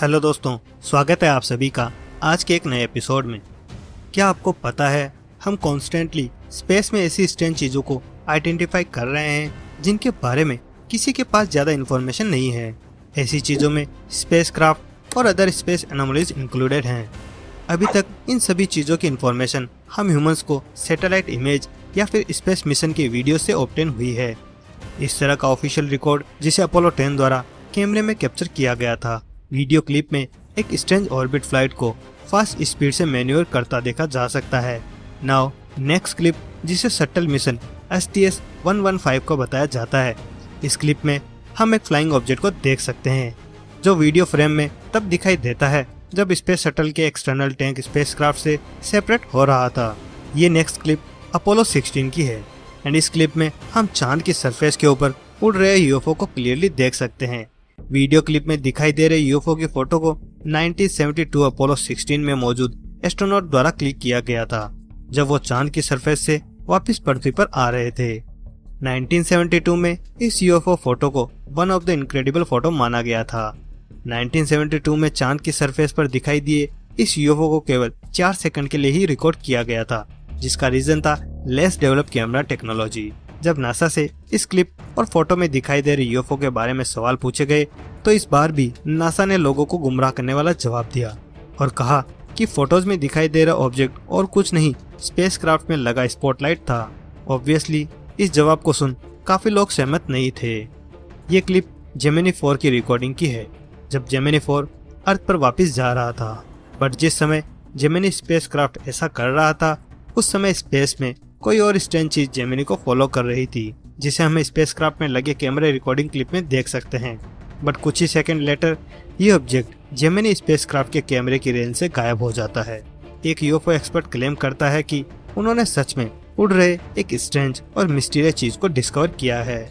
Hello दोस्तों, स्वागत है आप सभी का आज के एक नए एपिसोड में। क्या आपको पता है हम कॉन्स्टेंटली स्पेस में ऐसी स्ट्रेंज चीज़ों को आइडेंटिफाई कर रहे हैं जिनके बारे में किसी के पास ज़्यादा इन्फॉर्मेशन नहीं है। ऐसी चीज़ों में स्पेसक्राफ्ट और अदर स्पेस एनोमलीज इंक्लूडेड हैं। अभी तक इन सभी चीज़ों की इन्फॉर्मेशन हम ह्यूमंस को सैटेलाइट इमेज या फिर स्पेस मिशन के वीडियो से ऑब्टेन हुई है। इस तरह का ऑफिशियल रिकॉर्ड जिसे अपोलो 10 द्वारा कैमरे में कैप्चर किया गया था। वीडियो क्लिप में एक स्ट्रेंज ऑर्बिट फ्लाइट को फास्ट स्पीड से मैन्यूवर करता देखा जा सकता है। नाउ नेक्स्ट क्लिप जिसे शटल मिशन STS-115 को बताया जाता है। इस क्लिप में हम एक फ्लाइंग ऑब्जेक्ट को देख सकते हैं जो वीडियो फ्रेम में तब दिखाई देता है जब स्पेस शटल के एक्सटर्नल टैंक स्पेसक्राफ्ट से सेपरेट हो रहा था। ये नेक्स्ट क्लिप अपोलो 16 की है एंड इस क्लिप में हम चांद की सरफेस के ऊपर उड़ रहे यूएफओ को क्लियरली देख सकते हैं। वीडियो क्लिप में दिखाई दे रहे यूएफओ की फोटो को 1972 अपोलो 16 में मौजूद एस्ट्रोनॉट द्वारा क्लिक किया गया था जब वो चांद की सरफेस से वापस पृथ्वी पर आ रहे थे। 1972 में इस यूएफओ फोटो को one of the incredible photo माना गया था। 1972 में चांद की सरफेस पर दिखाई दिए इस यूएफओ को केवल 4 सेकंड के लिए ही रिकॉर्ड किया गया था, जिसका रीजन था लेस डेवलप कैमरा टेक्नोलॉजी। जब नासा से इस क्लिप और फोटो में दिखाई दे रहे यूएफओ के बारे में सवाल पूछे गए तो इस बार भी नासा ने लोगों को गुमराह करने वाला जवाब दिया और कहा कि फोटोज में दिखाई दे रहा ऑब्जेक्ट और कुछ नहीं स्पेसक्राफ्ट में लगा स्पॉटलाइट था। ऑब्वियसली इस जवाब को सुन काफी लोग सहमत नहीं थे। ये क्लिप जेमिनी 4 की रिकॉर्डिंग की है जब जेमिनी 4 अर्थ पर वापस जा रहा था, बट जिस समय जेमिनी स्पेसक्राफ्ट ऐसा कर रहा था उस समय स्पेस में कोई और स्ट्रेंज चीज जेमिनी को फॉलो कर रही थी, जिसे हम स्पेसक्राफ्ट में लगे कैमरे रिकॉर्डिंग क्लिप में देख सकते हैं। बट कुछ ही सेकंड लेटर ये ऑब्जेक्ट जेमिनी स्पेसक्राफ्ट के कैमरे की रेंज से गायब हो जाता है। एक यूएफओ एक्सपर्ट क्लेम करता है कि उन्होंने सच में उड़ रहे एक स्ट्रेंज और मिस्टीरियस चीज को डिस्कवर किया है,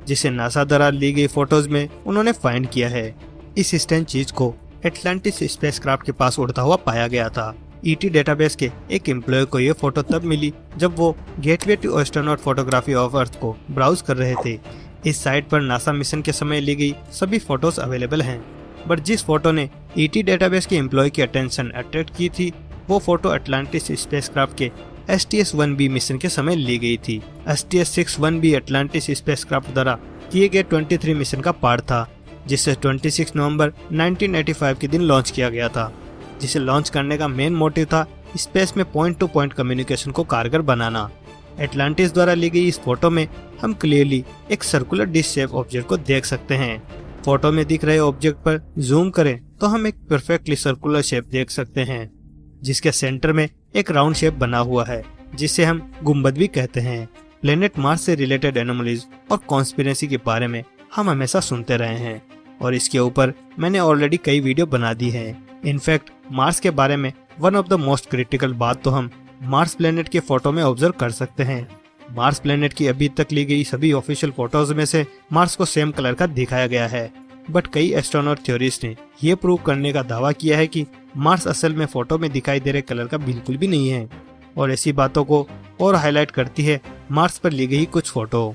जिसे नासा द्वारा ली गई फोटोज में उन्होंने फाइंड किया है। इस स्ट्रेंज चीज को एटलांटिस स्पेसक्राफ्ट के पास उड़ता हुआ पाया गया था। ET डेटाबेस के एक एम्प्लॉय को ये फोटो तब मिली जब वो gateway to astronaut photography of Earth को ब्राउज कर रहे थे। इस साइट पर नासा मिशन के समय ली गई सभी फोटोज अवेलेबल हैं, बट जिस फोटो ने ET डेटाबेस के एम्प्लॉय की अटेंशन अट्रैक्ट की थी वो फोटो अटलांटिस स्पेसक्राफ्ट के STS-1B मिशन के समय ली गई थी। STS-61B अटलांटिस स्पेसक्राफ्ट द्वारा किए गए 23 मिशन का पार्ट था, जिसे 26 नवंबर 1985 के दिन लॉन्च किया गया था, जिसे लॉन्च करने का मेन मोटिव था स्पेस में पॉइंट टू पॉइंट कम्युनिकेशन को कारगर बनाना। एटलांटिस द्वारा ली गई इस फोटो में हम क्लियरली एक सर्कुलर डिश शेप ऑब्जेक्ट को देख सकते हैं। फोटो में दिख रहे ऑब्जेक्ट पर जूम करें तो हम एक परफेक्टली सर्कुलर शेप देख सकते हैं, जिसके सेंटर में एक राउंड शेप बना हुआ है जिसे हम गुंबद भी कहते हैं। प्लेनेट मार्स से रिलेटेड एनोमलीज और कॉन्स्पिरेसी के बारे में हम हमेशा सुनते रहे हैं और इसके ऊपर मैंने ऑलरेडी कई वीडियो बना दी है। इनफैक्ट मार्स के बारे में one of the most critical बात तो हम मार्स प्लेनेट के फोटो में ऑब्जर्व कर सकते हैं। मार्स प्लेनेट की अभी तक ली गई सभी ऑफिशियल फोटोज में से मार्स को सेम कलर का दिखाया गया है, बट कई एस्ट्रोनॉट थ्योरिस्ट ने ये प्रूव करने का दावा किया है कि मार्स असल में फोटो में दिखाई दे रहे कलर का बिल्कुल भी नहीं है। और ऐसी बातों को और हाईलाइट करती है मार्स पर ली गई कुछ फोटो।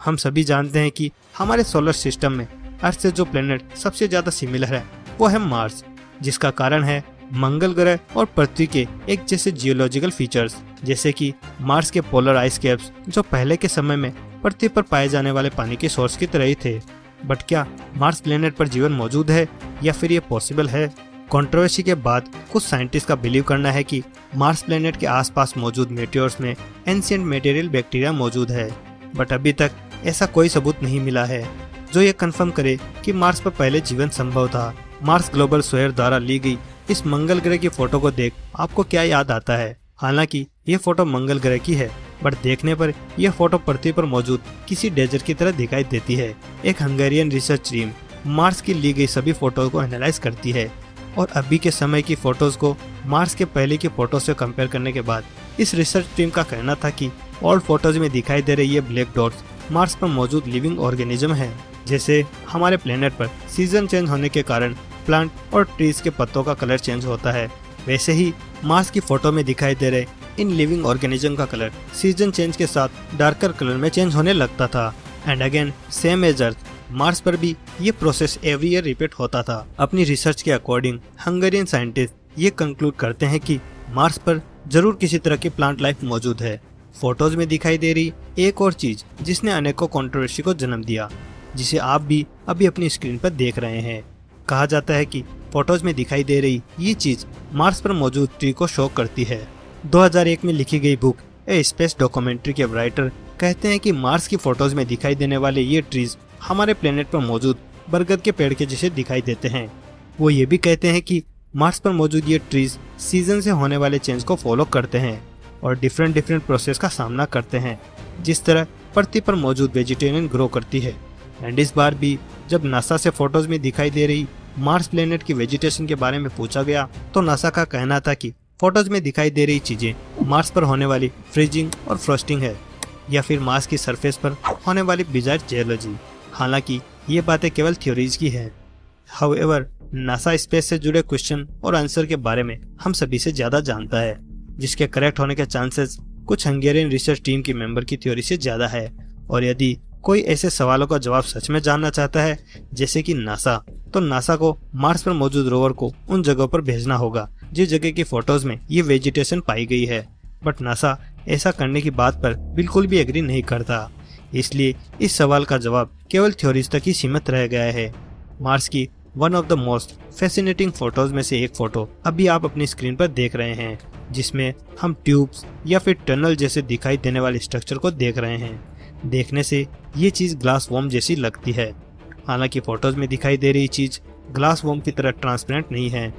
हम सभी जानते हैं कि हमारे सोलर सिस्टम में अर्थ से जो प्लेनेट सबसे ज्यादा सिमिलर है वो है मार्स, जिसका कारण है मंगल ग्रह और पृथ्वी के एक जैसे जियोलॉजिकल फीचर्स, जैसे कि मार्स के पोलर आइस कैप्स जो पहले के समय में पृथ्वी पर पाए जाने वाले पानी के सोर्स की तरह ही थे। बट क्या मार्स प्लेनेट पर जीवन मौजूद है या फिर ये पॉसिबल है? कंट्रोवर्सी के बाद कुछ साइंटिस्ट का बिलीव करना है कि मार्स प्लेनेट के आसपास मौजूद मेटियोर्स में एंशिएंट मटेरियल बैक्टीरिया मौजूद है, बट अभी तक ऐसा कोई सबूत नहीं मिला है जो ये कंफर्म करे कि मार्स पर पहले जीवन संभव था। मार्स ग्लोबल सोयर द्वारा ली गई इस मंगल ग्रह की फोटो को देख आपको क्या याद आता है? हालांकि ये फोटो मंगल ग्रह की है, बट देखने पर यह फोटो पृथ्वी पर मौजूद किसी डेजर्ट की तरह दिखाई देती है। एक हंगेरियन रिसर्च टीम मार्स की ली गई सभी फोटो को एनालाइज करती है और अभी के समय की फोटोज को मार्स के पहले की फोटो से कंपेयर करने के बाद इस रिसर्च टीम का कहना था कि ओल्ड फोटोज में दिखाई दे रहे ये ब्लैक डॉट्स मार्स पर मौजूद लिविंग ऑर्गेनिज्म है। जैसे हमारे प्लेनेट पर सीजन चेंज होने के कारण प्लांट और ट्रीज के पत्तों का कलर चेंज होता है, वैसे ही मार्स की फोटो में दिखाई दे रहे इन लिविंग ऑर्गेनिज्म का कलर सीजन चेंज के साथ डार्कर कलर में चेंज होने लगता था। And again same as Earth Mars पर भी ये प्रोसेस एवरी ईयर रिपीट होता था। अपनी रिसर्च के अकॉर्डिंग हंगेरियन साइंटिस्ट ये कंक्लूड करते हैं कि मार्स पर जरूर किसी तरह की प्लांट लाइफ मौजूद है। फोटोज में दिखाई दे रही एक और चीज जिसने अनेकों कंट्रोवर्सी को जन्म दिया, जिसे आप भी अभी अपनी स्क्रीन पर देख रहे हैं। कहा जाता है कि फोटोज में दिखाई दे रही ये चीज मार्स पर मौजूद ट्री को शो करती है। 2001 में लिखी गई बुक ए स्पेस डॉक्यूमेंट्री के राइटर कहते हैं कि मार्स की फोटोज में दिखाई देने वाले ये ट्रीज हमारे प्लेनेट पर मौजूद बरगद के पेड़ के जैसे दिखाई देते हैं। वो ये भी कहते हैं कि मार्स पर मौजूद ये ट्रीज सीजन से होने वाले चेंज को फॉलो करते हैं और डिफरेंट प्रोसेस का सामना करते हैं, जिस तरह पृथ्वी पर मौजूद वेजिटेरियन ग्रो करती है। एंड इस बार भी जब नासा से फोटोज में दिखाई दे रही मार्स प्लेनेट की वेजिटेशन के बारे में पूछा गया तो नासा का कहना था कि फोटोज में दिखाई दे रही चीजें मार्स पर होने वाली फ्रीजिंग और फ्रोस्टिंग है, या फिर मार्स की सरफेस पर होने वाली बिजायर जियोलॉजी। हालांकि ये बातें केवल थ्योरीज की है। हाउएवर, नासा स्पेस से जुड़े क्वेश्चन और आंसर के बारे में हम सभी से ज्यादा जानता है, जिसके करेक्ट होने के चांसेस कुछ हंगेरियन रिसर्च टीम के मेंबर की थ्योरी से ज्यादा है। और यदि कोई ऐसे सवालों का जवाब सच में जानना चाहता है जैसे कि नासा, तो नासा को मार्स पर मौजूद रोवर को उन जगहों पर भेजना होगा जिस जगह की फोटोज में ये वेजिटेशन पाई गई है। बट नासा ऐसा करने की बात पर बिल्कुल भी एग्री नहीं करता, इसलिए इस सवाल का जवाब केवल थ्योरीज तक ही सीमित रह गया है। मार्स की one of the most fascinating photos में से एक फोटो अभी आप अपनी स्क्रीन पर देख रहे हैं, जिसमें हम ट्यूब्स या फिर टनल जैसे दिखाई देने वाले स्ट्रक्चर को देख रहे हैं। देखने से ये चीज ग्लास वॉर्म जैसी लगती है। हालांकि फोटोज में दिखाई दे रही चीज ग्लास वॉर्म की तरह ट्रांसपेरेंट नहीं है।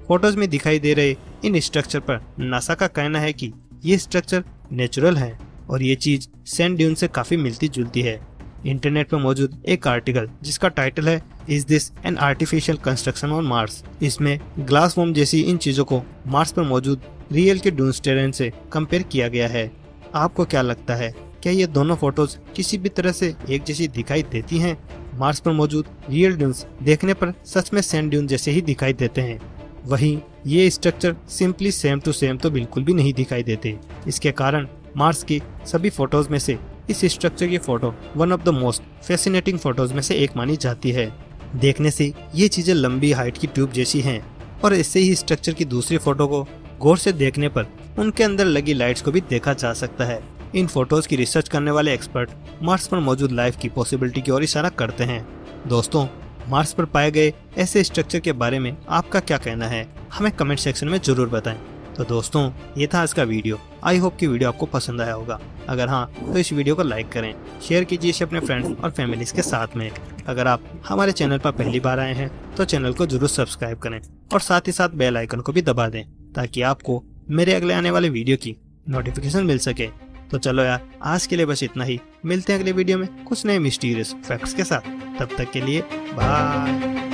फोटोज में दिखाई दे रहे इन स्ट्रक्चर पर नासा का कहना है कि ये स्ट्रक्चर नेचुरल है और ये चीज सैंड ड्यून से काफी मिलती जुलती है। इंटरनेट पर मौजूद एक आर्टिकल जिसका टाइटल है is this an artificial construction on Mars, इसमें ग्लास वॉर्म जैसी इन चीजों को मार्स पर मौजूद रियल के ड्यून्स टेरेन से कंपेयर किया गया है। आपको क्या लगता है, क्या ये दोनों फोटोज किसी भी तरह से एक जैसी दिखाई देती हैं? मार्स पर मौजूद रियल ड्यून्स देखने पर सच में सैंड ड्यून जैसे ही दिखाई देते हैं, वहीं ये structure simply same to same तो बिल्कुल भी नहीं दिखाई देते। इसके कारण मार्स की सभी फोटोज में से इस स्ट्रक्चर की photo one of the most fascinating photos में से एक मानी जाती है। देखने से ये चीजें लंबी हाइट की ट्यूब जैसी हैं और इससे ही स्ट्रक्चर की दूसरी फोटो को गौर से देखने पर उनके अंदर लगी लाइट्स को भी देखा जा सकता है। इन फोटोज की रिसर्च करने वाले एक्सपर्ट मार्स पर मौजूद लाइफ की पॉसिबिलिटी की ओर इशारा करते हैं। दोस्तों, मार्स पर पाए गए ऐसे स्ट्रक्चर के बारे में आपका क्या कहना है, हमें कमेंट सेक्शन में जरूर बताएं। तो दोस्तों, ये था आज का वीडियो। आई होप कि वीडियो आपको पसंद आया होगा। अगर हाँ, तो इस वीडियो को लाइक करें, शेयर कीजिए इसे अपने फ्रेंड्स और फैमिलीज के साथ में। अगर आप हमारे चैनल पर पहली बार आए हैं तो चैनल को जरूर सब्सक्राइब करें और साथ ही साथ बेल आइकन को भी दबा दें ताकि आपको मेरे अगले आने वाले वीडियो की नोटिफिकेशन मिल सके। तो चलो यार, आज के लिए बस इतना ही। मिलते हैं अगले वीडियो में कुछ नए मिस्टीरियस फैक्ट्स के साथ। तब तक के लिए बाय।